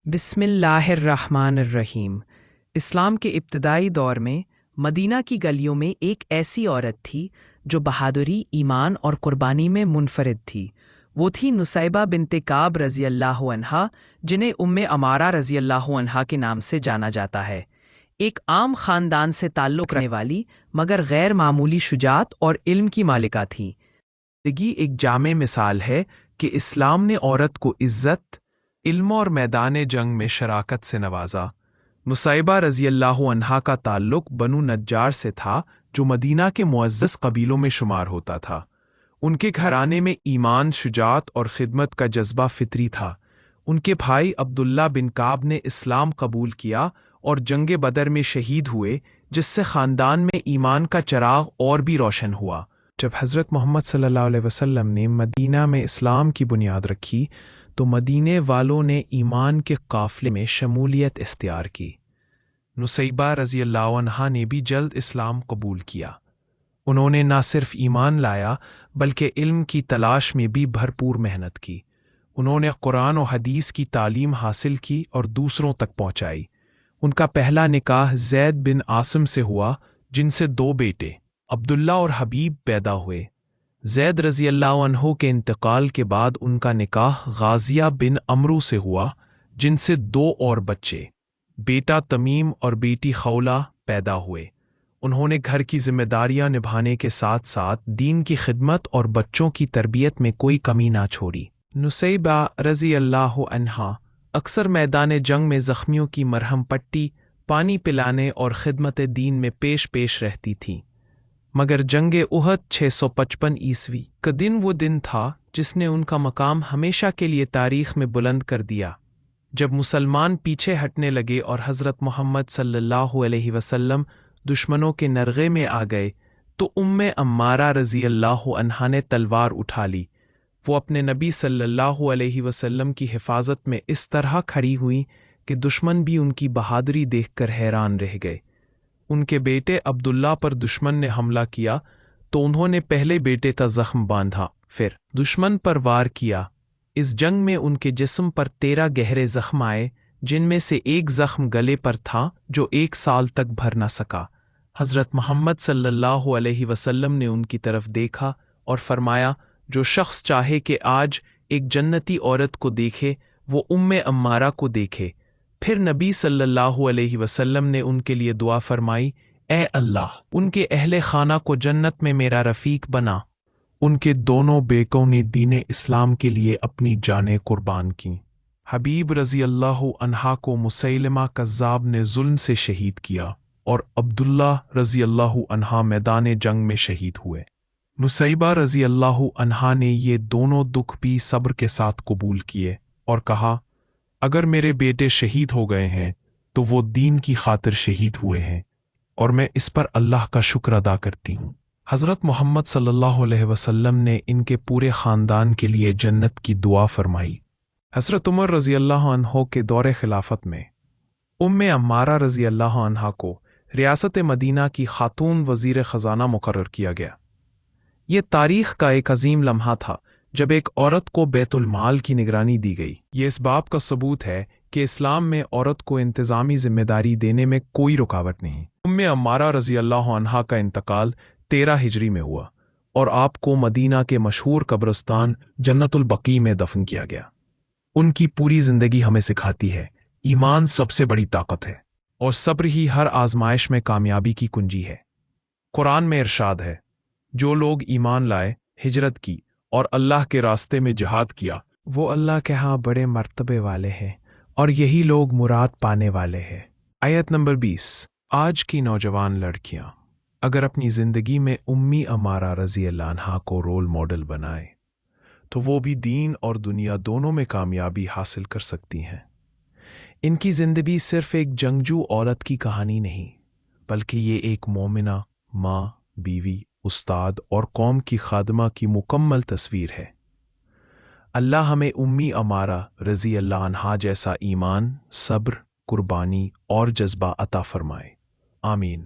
بسم اللہ الرحمن الرحیم۔ اسلام کے ابتدائی دور میں مدینہ کی گلیوں میں ایک ایسی عورت تھی جو بہادری، ایمان اور قربانی میں منفرد تھی۔ وہ تھی نصیبہ بنت کعب رضی اللہ عنہا، جنہیں ام عمارہ رضی اللہ عنہا کے نام سے جانا جاتا ہے۔ ایک عام خاندان سے تعلق رکھنے والی مگر غیر معمولی شجاعت اور علم کی مالکہ تھی۔ زندگی ایک جامع مثال ہے کہ اسلام نے عورت کو عزت، علم اور میدان جنگ میں شراکت سے نوازا۔ نصیبہ رضی اللہ عنہا کا تعلق بنو نجار سے تھا، جو مدینہ کے معزز قبیلوں میں شمار ہوتا تھا۔ ان کے گھرانے میں ایمان، شجاعت اور خدمت کا جذبہ فطری تھا۔ ان کے بھائی عبداللہ بن کعب نے اسلام قبول کیا اور جنگ بدر میں شہید ہوئے، جس سے خاندان میں ایمان کا چراغ اور بھی روشن ہوا۔ جب حضرت محمد صلی اللہ علیہ وسلم نے مدینہ میں اسلام کی بنیاد رکھی تو مدینے والوں نے ایمان کے قافلے میں شمولیت اختیار کی۔ نصیبہ رضی اللہ عنہا نے بھی جلد اسلام قبول کیا۔ انہوں نے نہ صرف ایمان لایا بلکہ علم کی تلاش میں بھی بھرپور محنت کی۔ انہوں نے قرآن و حدیث کی تعلیم حاصل کی اور دوسروں تک پہنچائی۔ ان کا پہلا نکاح زید بن عاصم سے ہوا، جن سے 2 بیٹے عبداللہ اور حبیب پیدا ہوئے۔ زید رضی اللہ عنہ کے انتقال کے بعد ان کا نکاح غازیہ بن عمرو سے ہوا، جن سے 2 اور بچے بیٹا تمیم اور بیٹی خولہ پیدا ہوئے۔ انہوں نے گھر کی ذمہ داریاں نبھانے کے ساتھ ساتھ دین کی خدمت اور بچوں کی تربیت میں کوئی کمی نہ چھوڑی۔ نصیبہ رضی اللہ عنہا اکثر میدان جنگ میں زخمیوں کی مرہم پٹی، پانی پلانے اور خدمت دین میں پیش رہتی تھیں۔ مگر جنگ احد 655 عیسوی کا دن وہ دن تھا جس نے ان کا مقام ہمیشہ کے لیے تاریخ میں بلند کر دیا۔ جب مسلمان پیچھے ہٹنے لگے اور حضرت محمد صلی اللہ علیہ وسلم دشمنوں کے نرغے میں آ گئے تو ام عمارہ رضی اللہ عنہا نے تلوار اٹھا لی۔ وہ اپنے نبی صلی اللہ علیہ وسلم کی حفاظت میں اس طرح کھڑی ہوئیں کہ دشمن بھی ان کی بہادری دیکھ کر حیران رہ گئے۔ ان کے بیٹے عبداللہ پر دشمن نے حملہ کیا تو انہوں نے پہلے بیٹے کا زخم باندھا، پھر دشمن پر وار کیا۔ اس جنگ میں ان کے جسم پر 13 گہرے زخم آئے، جن میں سے ایک زخم گلے پر تھا جو 1 سال تک بھر نہ سکا۔ حضرت محمد صلی اللہ علیہ وسلم نے ان کی طرف دیکھا اور فرمایا، جو شخص چاہے کہ آج ایک جنتی عورت کو دیکھے وہ ام عمارہ کو دیکھے۔ پھر نبی صلی اللہ علیہ وسلم نے ان کے لیے دعا فرمائی، اے اللہ، ان کے اہل خانہ کو جنت میں میرا رفیق بنا۔ ان کے دونوں بیٹوں نے دین اسلام کے لیے اپنی جانیں قربان کیں۔ حبیب رضی اللہ عنہا کو مسیلمہ کذاب نے ظلم سے شہید کیا اور عبداللہ رضی اللہ عنہا میدان جنگ میں شہید ہوئے۔ نصیبہ رضی اللہ عنہا نے یہ دونوں دکھ بھی صبر کے ساتھ قبول کیے اور کہا، اگر میرے بیٹے شہید ہو گئے ہیں تو وہ دین کی خاطر شہید ہوئے ہیں اور میں اس پر اللہ کا شکر ادا کرتی ہوں۔ حضرت محمد صلی اللہ علیہ وسلم نے ان کے پورے خاندان کے لیے جنت کی دعا فرمائی۔ حضرت عمر رضی اللہ عنہ کے دور خلافت میں ام عمارہ رضی اللہ عنہا کو ریاست مدینہ کی خاتون وزیر خزانہ مقرر کیا گیا۔ یہ تاریخ کا ایک عظیم لمحہ تھا جب ایک عورت کو بیت المال کی نگرانی دی گئی۔ یہ اس بات کا ثبوت ہے کہ اسلام میں عورت کو انتظامی ذمہ داری دینے میں کوئی رکاوٹ نہیں۔ ام عمارہ رضی اللہ عنہا کا انتقال 13 ہجری میں ہوا اور آپ کو مدینہ کے مشہور قبرستان جنت البقیع میں دفن کیا گیا۔ ان کی پوری زندگی ہمیں سکھاتی ہے، ایمان سب سے بڑی طاقت ہے اور صبر ہی ہر آزمائش میں کامیابی کی کنجی ہے۔ قرآن میں ارشاد ہے، جو لوگ ایمان لائے، ہجرت کی اور اللہ کے راستے میں جہاد کیا، وہ اللہ کے ہاں بڑے مرتبے والے ہیں اور یہی لوگ مراد پانے والے ہیں۔ آیت نمبر 20۔ آج کی نوجوان لڑکیاں اگر اپنی زندگی میں امی عمارہ رضی اللہ عنہا کو رول ماڈل بنائیں تو وہ بھی دین اور دنیا دونوں میں کامیابی حاصل کر سکتی ہیں۔ ان کی زندگی صرف ایک جنگجو عورت کی کہانی نہیں، بلکہ یہ ایک مومنہ، ماں، بیوی، استاد اور قوم کی خادمہ کی مکمل تصویر ہے۔ اللہ ہمیں امی عمارہ رضی اللہ عنہا جیسا ایمان، صبر، قربانی اور جذبہ عطا فرمائے۔ آمین۔